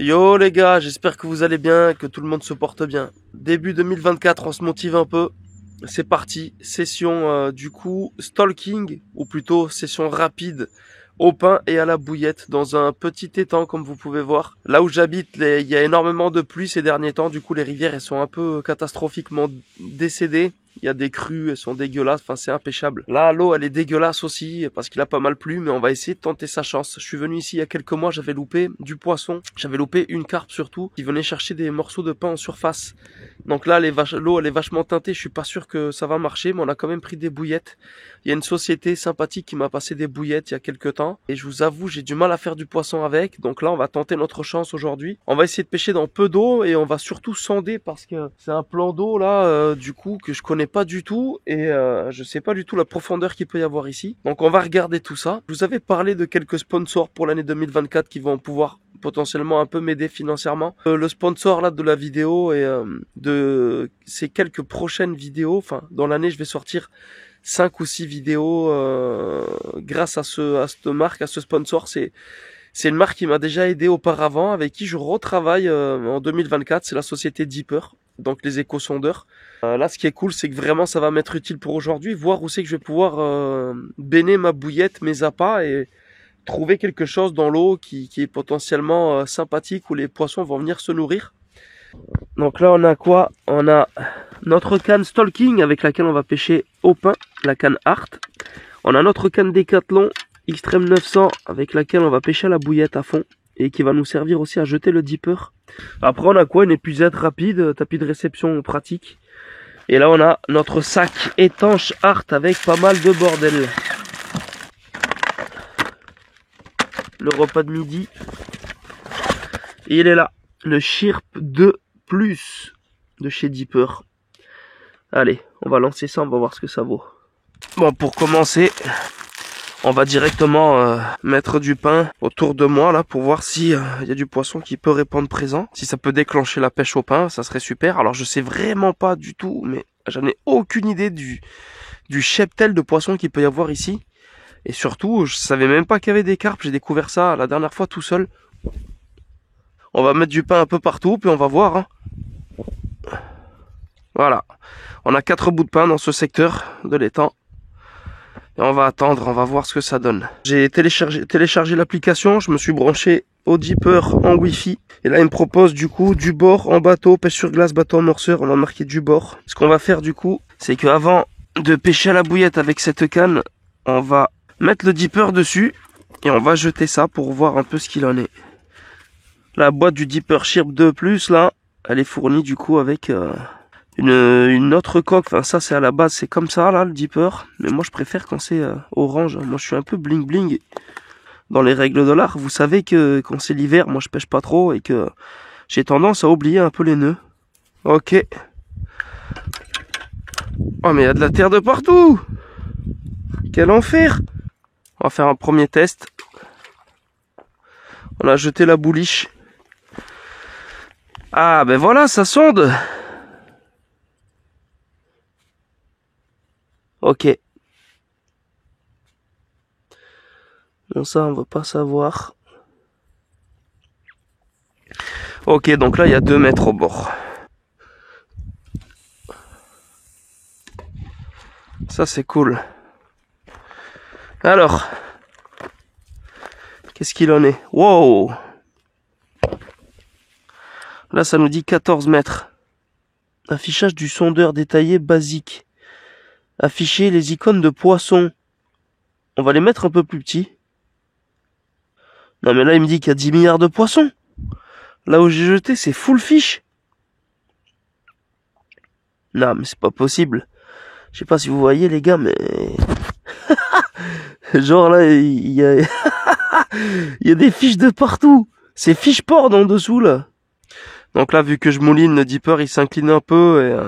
Yo les gars, j'espère que vous allez bien, que tout le monde se porte bien. Début 2024, on se motive un peu. C'est parti, session du coup stalking, ou plutôt session rapide au pain et à la bouillette dans un petit étang comme vous pouvez voir. Là où j'habite, il y a énormément de pluie ces derniers temps, du coup les rivières elles sont un peu catastrophiquement décédées. Il y a des crues, elles sont dégueulasses, enfin c'est impêchable. Là l'eau elle est dégueulasse aussi parce qu'il a pas mal plu, mais on va essayer de tenter sa chance. Je suis venu ici il y a quelques mois, j'avais loupé du poisson, j'avais loupé une carpe surtout, qui venait chercher des morceaux de pain en surface. Donc là l'eau elle est vachement teintée, je suis pas sûr que ça va marcher, mais on a quand même pris des bouillettes. Il y a une société sympathique qui m'a passé des bouillettes il y a quelques temps, et je vous avoue j'ai du mal à faire du poisson avec, donc là on va tenter notre chance aujourd'hui. On va essayer de pêcher dans peu d'eau et on va surtout sonder parce que c'est un plan d'eau là du coup que je connais pas du tout et je sais pas du tout la profondeur qu'il peut y avoir ici. Donc on va regarder tout ça. Je vous avais parlé de quelques sponsors pour l'année 2024 qui vont pouvoir potentiellement un peu m'aider financièrement. Le sponsor là de la vidéo et de ces quelques prochaines vidéos, enfin dans l'année je vais sortir 5 ou 6 vidéos grâce à cette marque, à ce sponsor. C'est une marque qui m'a déjà aidé auparavant, avec qui je retravaille en 2024, c'est la société Deeper, donc les éco-sondeurs. Là, ce qui est cool, c'est que vraiment ça va m'être utile pour aujourd'hui, voir où c'est que je vais pouvoir béner ma bouillette, mes appâts, et trouver quelque chose dans l'eau qui est potentiellement sympathique, où les poissons vont venir se nourrir. Donc là, on a quoi? On a notre canne Stalking avec laquelle on va pêcher au pain, la canne Art. On a notre canne Decathlon Extreme 900 avec laquelle on va pêcher à la bouillette à fond et qui va nous servir aussi à jeter le dipper. Après on a quoi? Une épuisette rapide, tapis de réception pratique. Et là on a notre sac étanche Art avec pas mal de bordel. Le repas de midi. Et il est là, le Chirp 2 Plus de chez Deeper. Allez, on va lancer ça, on va voir ce que ça vaut. Bon, pour commencer, on va directement mettre du pain autour de moi là pour voir si y a du poisson qui peut répondre présent. Si ça peut déclencher la pêche au pain, ça serait super. Alors je sais vraiment pas du tout, mais j'en ai aucune idée du cheptel de poissons qu'il peut y avoir ici. Et surtout, je savais même pas qu'il y avait des carpes. J'ai découvert ça la dernière fois tout seul. On va mettre du pain un peu partout, puis on va voir. Hein. Voilà. On a 4 bouts de pain dans ce secteur de l'étang. Et on va attendre, on va voir ce que ça donne. J'ai téléchargé l'application, je me suis branché au Deeper en Wi-Fi. Et là, il me propose du coup du bord en bateau, pêche sur glace, bateau amorceur. On va marquer du bord. Ce qu'on va faire du coup, c'est qu'avant de pêcher à la bouillette avec cette canne, on va mettre le Deeper dessus et on va jeter ça pour voir un peu ce qu'il en est. La boîte du Deeper Chirp 2 Plus, là, elle est fournie du coup avec une autre coque. Enfin ça c'est à la base, c'est comme ça là le Deeper, mais moi je préfère quand c'est orange. Moi je suis un peu bling bling dans les règles de l'art. Vous savez que quand c'est l'hiver, moi je pêche pas trop et que j'ai tendance à oublier un peu les nœuds. Ok. Oh mais il y a de la terre de partout. Quel enfer. On va faire un premier test. On a jeté la bouliche. Ah ben voilà, ça sonde. Ok. Bon ça on va pas savoir. Ok, donc là il y a 2 mètres au bord. Ça c'est cool. Alors, qu'est-ce qu'il en est? Wow. Là ça nous dit 14 mètres. Affichage du sondeur détaillé basique. Afficher les icônes de poissons. On va les mettre un peu plus petits. Non mais là il me dit qu'il y a 10 milliards de poissons. Là où j'ai jeté c'est full fish. Non mais c'est pas possible. Je sais pas si vous voyez les gars mais... Genre là il y a... il y a des fiches de partout. C'est fish porn en dessous là. Donc là vu que je mouline, le Deeper il s'incline un peu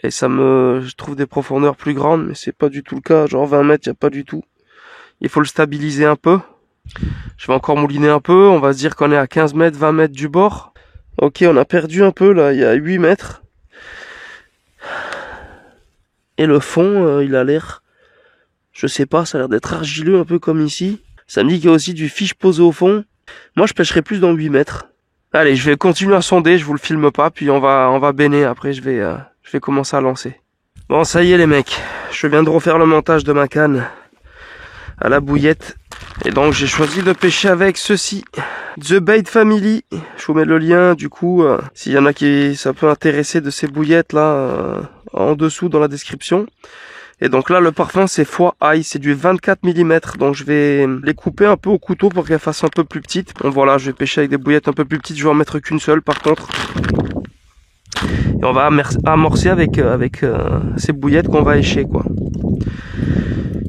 et je trouve des profondeurs plus grandes, mais c'est pas du tout le cas. Genre 20 mètres, il n'y a pas du tout. Il faut le stabiliser un peu. Je vais encore mouliner un peu. On va se dire qu'on est à 15 mètres, 20 mètres du bord. Ok, on a perdu un peu là. Il y a 8 mètres. Et le fond, il a l'air... Je sais pas, ça a l'air d'être argileux un peu comme ici. Ça me dit qu'il y a aussi du fiche posé au fond. Moi, je pêcherais plus dans 8 mètres. Allez, je vais continuer à sonder, je vous le filme pas, puis on va baigner, après je vais commencer à lancer. Bon, ça y est les mecs, je viens de refaire le montage de ma canne à la bouillette. Et donc j'ai choisi de pêcher avec ceci, The Bait Family. Je vous mets le lien du coup, s'il y en a qui ça peut intéresser de ces bouillettes là, en dessous dans la description. Et donc là le parfum c'est foie ail, c'est du 24 mm, donc je vais les couper un peu au couteau pour qu'elles fassent un peu plus petites. Donc voilà, je vais pêcher avec des bouillettes un peu plus petites, je vais en mettre qu'une seule par contre. Et on va amorcer avec ces bouillettes qu'on va écher quoi.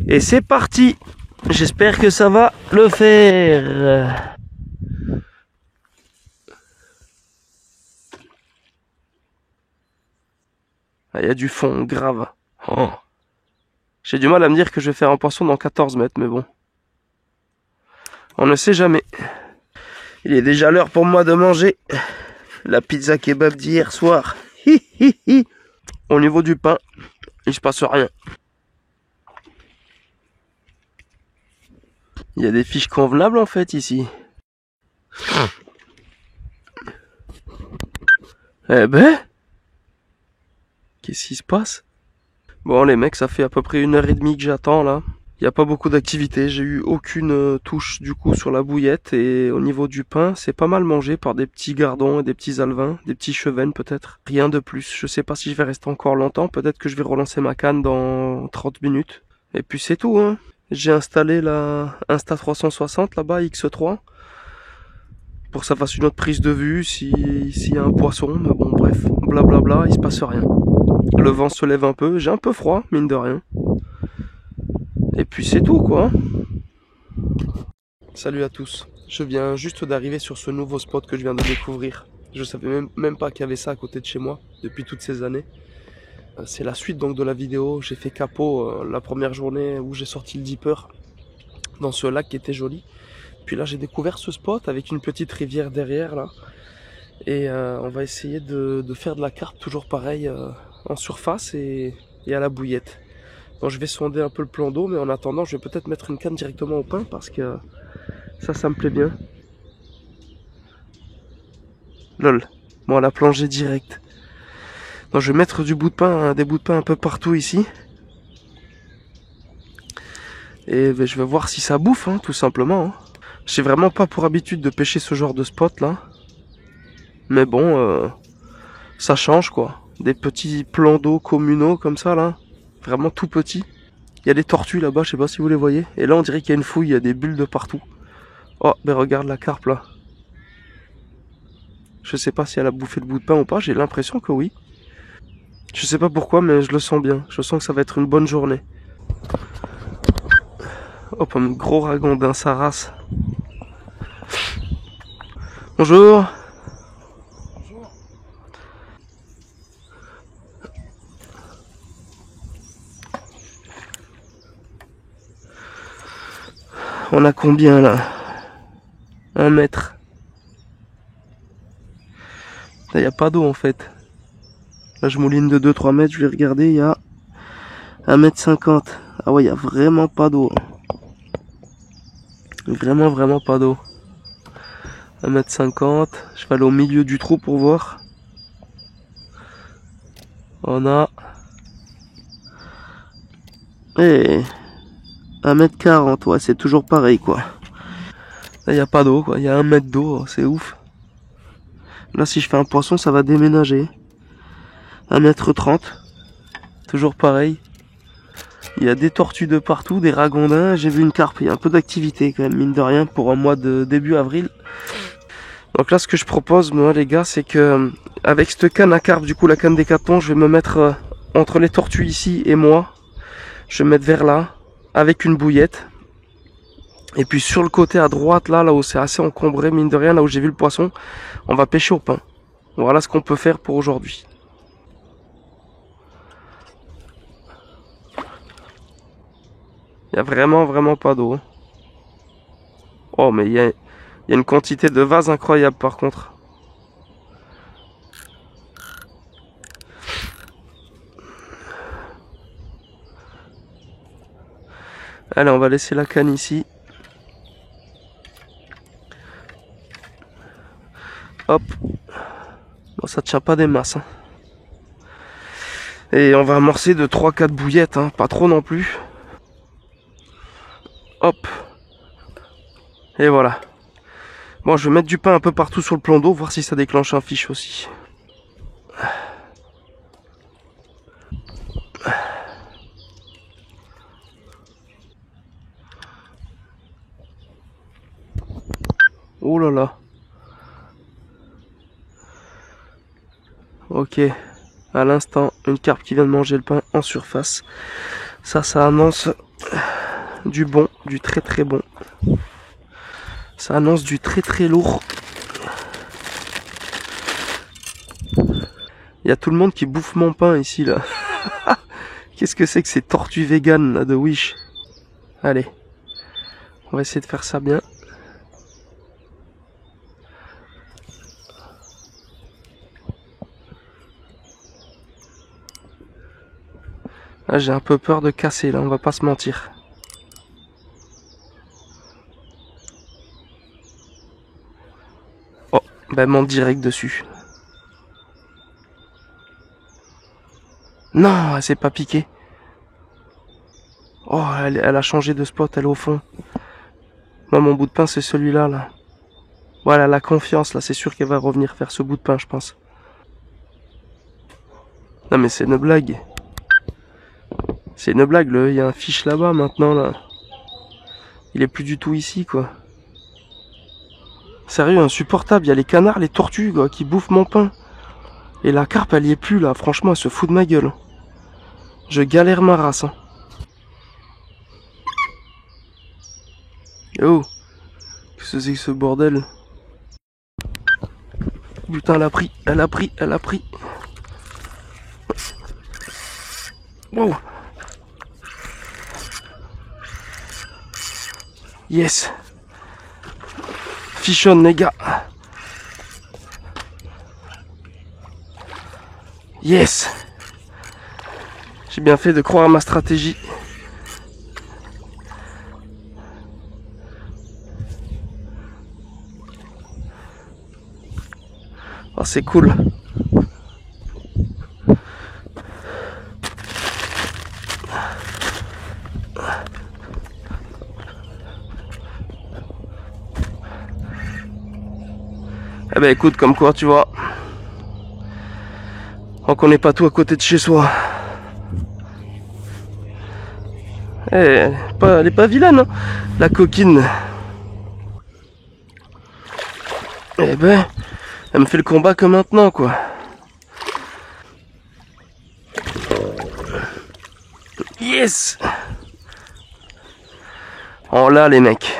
Et c'est parti! J'espère que ça va le faire. Ah, il y a du fond grave. Oh. J'ai du mal à me dire que je vais faire un poisson dans 14 mètres, mais bon. On ne sait jamais. Il est déjà l'heure pour moi de manger la pizza kebab d'hier soir. Hi, hi, hi. Au niveau du pain, il se passe rien. Il y a des fiches convenables en fait ici. Eh ben, qu'est-ce qui se passe? Bon les mecs, ça fait à peu près 1h30 que j'attends là. Il n'y a pas beaucoup d'activité, j'ai eu aucune touche du coup sur la bouillette. Et au niveau du pain, c'est pas mal mangé par des petits gardons et des petits alevins, des petits chevennes peut-être. Rien de plus, je sais pas si je vais rester encore longtemps, peut-être que je vais relancer ma canne dans 30 minutes. Et puis c'est tout hein. J'ai installé la Insta360 là-bas, X3, pour que ça fasse une autre prise de vue s'il y a un poisson, mais bon bref, blablabla, il se passe rien. Le vent se lève un peu, j'ai un peu froid, mine de rien. Et puis c'est tout quoi. Salut à tous, je viens juste d'arriver sur ce nouveau spot que je viens de découvrir. Je savais même pas qu'il y avait ça à côté de chez moi depuis toutes ces années. C'est la suite donc de la vidéo, j'ai fait capot la première journée où j'ai sorti le dipper dans ce lac qui était joli. Puis là j'ai découvert ce spot avec une petite rivière derrière là. Et on va essayer de faire de la carpe toujours pareil en surface et à la bouillette. Donc je vais sonder un peu le plan d'eau, mais en attendant je vais peut-être mettre une canne directement au pain parce que ça me plaît bien. Lol, bon la plongée directe. Donc je vais mettre du bout de pain, des bouts de pain un peu partout ici. Et ben, je vais voir si ça bouffe, hein, tout simplement. Hein. J'ai vraiment pas pour habitude de pêcher ce genre de spot là. Mais bon, ça change quoi. Des petits plans d'eau communaux comme ça là. Vraiment tout petits. Il y a des tortues là-bas, je sais pas si vous les voyez. Et là on dirait qu'il y a une fouille, il y a des bulles de partout. Oh, ben regarde la carpe là. Je sais pas si elle a bouffé le bout de pain ou pas, j'ai l'impression que oui. Je sais pas pourquoi, mais je le sens bien. Je sens que ça va être une bonne journée. Hop, un gros ragondin, sa race. Bonjour. Bonjour. On a combien là? 1 mètre. Là, il n'y a pas d'eau en fait. Là, je mouline de 2-3 mètres, je vais regarder, il y a 1,50 m. Ah ouais, il n'y a vraiment pas d'eau. Vraiment pas d'eau. 1,50 m. Je vais aller au milieu du trou pour voir. On a... Eh, 1,40 m, ouais, c'est toujours pareil quoi. Là, il n'y a pas d'eau quoi, il y a 1 mètre d'eau, c'est ouf. Là, si je fais un poisson, ça va déménager. 1,30 m. Toujours pareil. Il y a des tortues de partout, des ragondins. J'ai vu une carpe. Il y a un peu d'activité quand même, mine de rien, pour un mois de début avril. Donc là, ce que je propose, moi, les gars, c'est que avec cette canne à carpe, du coup, la canne Décathlon, je vais me mettre entre les tortues ici et moi. Je vais me mettre vers là, avec une bouillette. Et puis sur le côté à droite, là où c'est assez encombré, mine de rien, là où j'ai vu le poisson, on va pêcher au pain. Voilà ce qu'on peut faire pour aujourd'hui. Il y a vraiment pas d'eau. Oh, mais il y a une quantité de vases incroyable par contre. Allez, on va laisser la canne ici. Hop. Bon, ça tient pas des masses. Hein. Et on va amorcer de 3-4 bouillettes, hein. Pas trop non plus. Hop. Et voilà. Bon, je vais mettre du pain un peu partout sur le plan d'eau, voir si ça déclenche un fiche aussi. Oh là là. Ok. À l'instant, une carpe qui vient de manger le pain en surface. Ça annonce du bon, du très très bon. Ça annonce du très très lourd. Il y a tout le monde qui bouffe mon pain ici là. Qu'est-ce que c'est que ces tortues véganes là de Wish? Allez. On va essayer de faire ça bien. Ah, j'ai un peu peur de casser là, on va pas se mentir. Oh, ben monte direct dessus. Non, elle s'est pas piquée. Oh, elle a changé de spot, elle est au fond. Moi, mon bout de pain, c'est celui-là, là. Voilà, la confiance, là, c'est sûr qu'elle va revenir faire ce bout de pain, je pense. Non, mais c'est une blague. C'est une blague, il y a un fiche là-bas, maintenant, là. Il est plus du tout ici, quoi. Sérieux, insupportable. Il y a les canards, les tortues, quoi, qui bouffent mon pain. Et la carpe, elle y est plus, là. Franchement, elle se fout de ma gueule. Je galère ma race, hein. Oh, qu'est-ce que c'est que ce bordel? Putain, elle a pris, elle a pris, elle a pris. Oh. Yes. Fichonne, les gars. Yes. J'ai bien fait de croire à ma stratégie. Oh, c'est cool. Eh ben écoute, comme quoi, tu vois, on connaît pas tout à côté de chez soi. Elle est pas vilaine, hein, la coquine. Eh ben, elle me fait le combat que maintenant, quoi. Yes. Oh là, les mecs.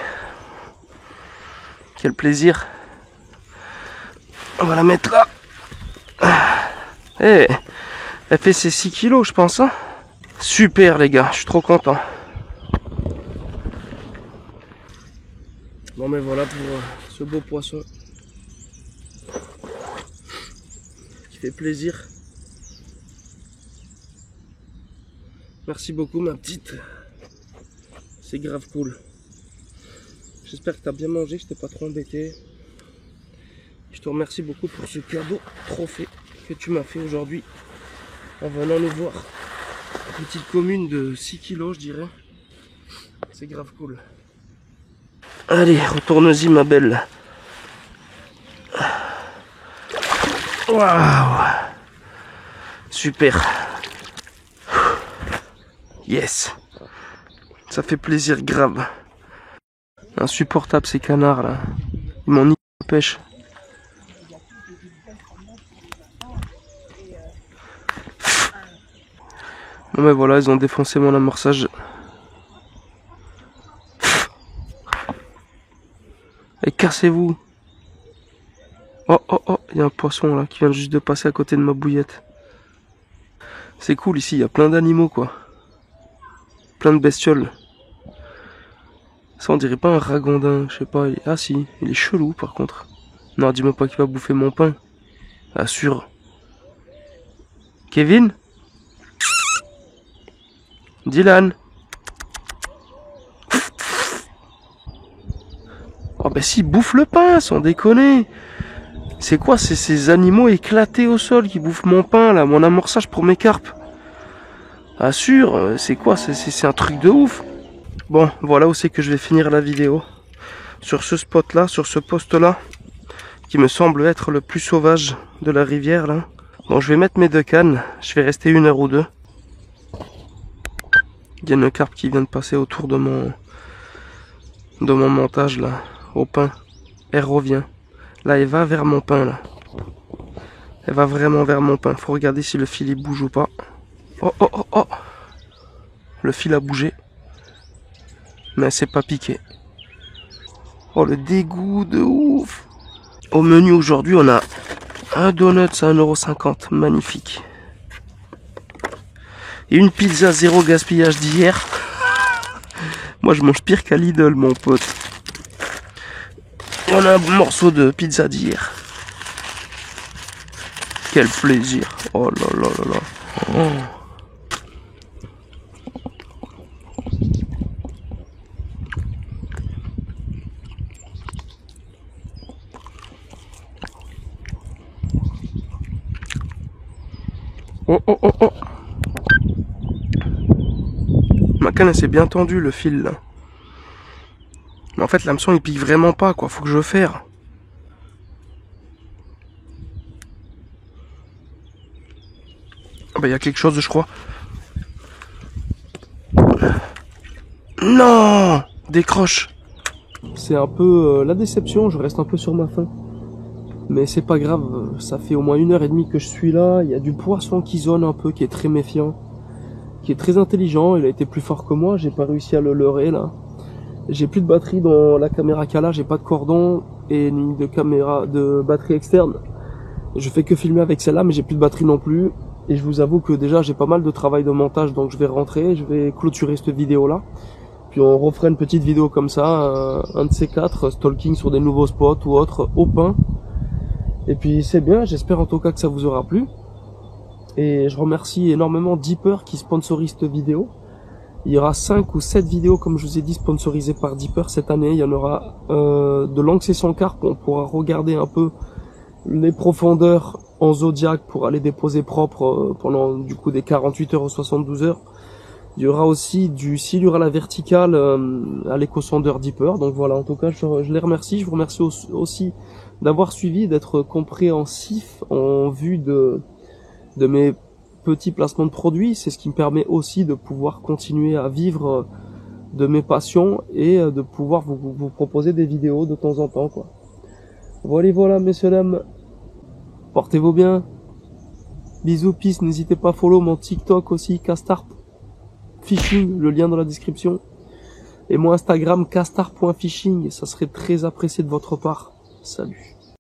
Quel plaisir. On va la mettre là. Eh, elle fait ses 6 kilos, je pense. Hein. Super, les gars, je suis trop content. Bon, mais voilà pour ce beau poisson. Qui fait plaisir. Merci beaucoup, ma petite. C'est grave cool. J'espère que tu as bien mangé, que je t'ai pas trop embêté. Je te remercie beaucoup pour ce cadeau trophée que tu m'as fait aujourd'hui en venant nous voir. Petite commune de 6 kilos, je dirais. C'est grave cool. Allez, retourne-y, ma belle. Waouh! Super. Yes. Ça fait plaisir grave. Insupportable ces canards là. Ils m'ont niqué la pêche. Bon ben voilà, ils ont défoncé mon amorçage. Et cassez-vous. Oh oh oh, il y a un poisson là qui vient juste de passer à côté de ma bouillette. C'est cool ici, il y a plein d'animaux quoi. Plein de bestioles. Ça on dirait pas un ragondin, je sais pas. Ah si, il est chelou par contre. Non, dis-moi pas qu'il va bouffer mon pain. Assure. Kevin? Dylan? Oh bah si, bouffe le pain, sans déconner. C'est quoi ces animaux éclatés au sol qui bouffent mon pain là, mon amorçage pour mes carpes? Assure, c'est quoi? C'est un truc de ouf. Bon, voilà où c'est que je vais finir la vidéo. Sur ce spot là, sur ce poste là, qui me semble être le plus sauvage de la rivière là. Bon, je vais mettre mes 2 cannes, je vais rester 1 heure ou 2. Il y a une carpe qui vient de passer autour de mon montage là, au pain. Elle revient. Là, elle va vers mon pain là. Elle va vraiment vers mon pain. Faut regarder si le fil il bouge ou pas. Oh oh oh oh. Le fil a bougé. Mais elle s'est pas piquée. Oh le dégoût de ouf. Au menu aujourd'hui, on a un donut à 1,50 €. Magnifique. Et une pizza 0 gaspillage d'hier. Moi je mange pire qu'à Lidl mon pote. Et on a un morceau de pizza d'hier. Quel plaisir. Oh là là là là. Oh. Oh oh oh oh. Ma canne elle s'est bien tendue le fil là. Mais en fait l'hameçon il pique vraiment pas quoi, faut que je ferre. Ah bah il y a quelque chose je crois. Non, décroche. C'est un peu la déception, je reste un peu sur ma faim. Mais c'est pas grave, ça fait au moins 1h30 que je suis là, il y a du poisson qui zone un peu, qui est très méfiant, qui est très intelligent, il a été plus fort que moi, j'ai pas réussi à le leurrer là. J'ai plus de batterie dans la caméra Kala, j'ai pas de cordon et ni de batterie externe. Je fais que filmer avec celle-là, mais j'ai plus de batterie non plus. Et je vous avoue que déjà j'ai pas mal de travail de montage, donc je vais rentrer, je vais clôturer cette vidéo là. Puis on refera une petite vidéo comme ça, un de ces 4, stalking sur des nouveaux spots ou autre, au pain. Et puis c'est bien, j'espère en tout cas que ça vous aura plu. Et je remercie énormément Deeper qui sponsorise cette vidéo. Il y aura 5 ou 7 vidéos, comme je vous ai dit, sponsorisées par Deeper cette année. Il y en aura de longues sessions carpe, on pourra regarder un peu les profondeurs en Zodiac pour aller déposer propre pendant du coup des 48 heures aux 72 heures. Il y aura aussi du silure à la verticale à l'éco-sondeur Deeper. Donc voilà, en tout cas, je les remercie. Je vous remercie aussi d'avoir suivi, d'être compréhensif en vue de mes petits placements de produits. C'est ce qui me permet aussi de pouvoir continuer à vivre de mes passions et de pouvoir vous proposer des vidéos de temps en temps, quoi. Voilà, messieurs, dames. Portez-vous bien. Bisous, peace. N'hésitez pas à follow mon TikTok aussi, Castar Fishing, le lien dans la description. Et mon Instagram, castar.fishing. Ça serait très apprécié de votre part. Salut.